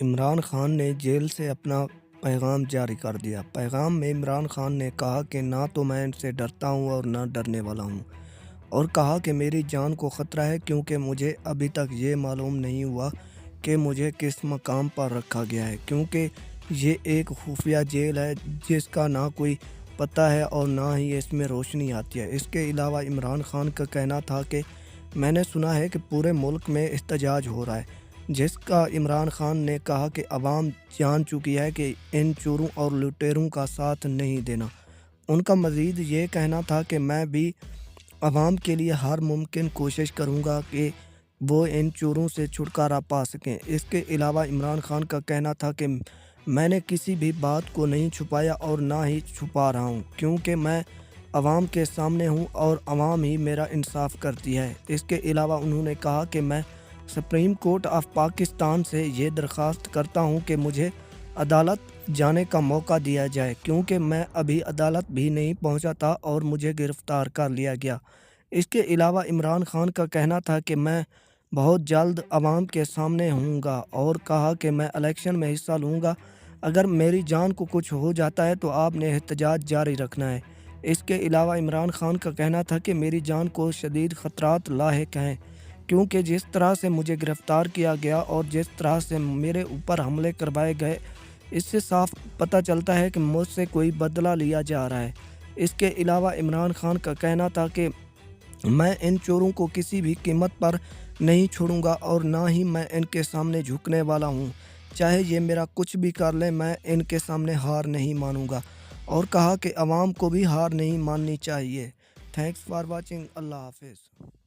عمران خان نے جیل سے اپنا پیغام جاری کر دیا۔ پیغام میں عمران خان نے کہا کہ نہ تو میں ان سے ڈرتا ہوں اور نہ ڈرنے والا ہوں، اور کہا کہ میری جان کو خطرہ ہے کیونکہ مجھے ابھی تک یہ معلوم نہیں ہوا کہ مجھے کس مقام پر رکھا گیا ہے، کیونکہ یہ ایک خفیہ جیل ہے جس کا نہ کوئی پتہ ہے اور نہ ہی اس میں روشنی آتی ہے۔ اس کے علاوہ عمران خان کا کہنا تھا کہ میں نے سنا ہے کہ پورے ملک میں احتجاج ہو رہا ہے، جس کا عمران خان نے کہا کہ عوام جان چکی ہے کہ ان چوروں اور لٹیروں کا ساتھ نہیں دینا۔ ان کا مزید یہ کہنا تھا کہ میں بھی عوام کے لیے ہر ممکن کوشش کروں گا کہ وہ ان چوروں سے چھٹکارا پا سکیں۔ اس کے علاوہ عمران خان کا کہنا تھا کہ میں نے کسی بھی بات کو نہیں چھپایا اور نہ ہی چھپا رہا ہوں، کیونکہ میں عوام کے سامنے ہوں اور عوام ہی میرا انصاف کرتی ہے۔ اس کے علاوہ انہوں نے کہا کہ میں سپریم کورٹ آف پاکستان سے یہ درخواست کرتا ہوں کہ مجھے عدالت جانے کا موقع دیا جائے، کیونکہ میں ابھی عدالت بھی نہیں پہنچا تھا اور مجھے گرفتار کر لیا گیا۔ اس کے علاوہ عمران خان کا کہنا تھا کہ میں بہت جلد عوام کے سامنے ہوں گا، اور کہا کہ میں الیکشن میں حصہ لوں گا۔ اگر میری جان کو کچھ ہو جاتا ہے تو آپ نے احتجاج جاری رکھنا ہے۔ اس کے علاوہ عمران خان کا کہنا تھا کہ میری جان کو شدید خطرات لاحق ہیں، کیونکہ جس طرح سے مجھے گرفتار کیا گیا اور جس طرح سے میرے اوپر حملے کروائے گئے، اس سے صاف پتہ چلتا ہے کہ مجھ سے کوئی بدلہ لیا جا رہا ہے۔ اس کے علاوہ عمران خان کا کہنا تھا کہ میں ان چوروں کو کسی بھی قیمت پر نہیں چھوڑوں گا اور نہ ہی میں ان کے سامنے جھکنے والا ہوں، چاہے یہ میرا کچھ بھی کر لیں، میں ان کے سامنے ہار نہیں مانوں گا، اور کہا کہ عوام کو بھی ہار نہیں ماننی چاہیے۔ Thanks for watching. اللہ حافظ۔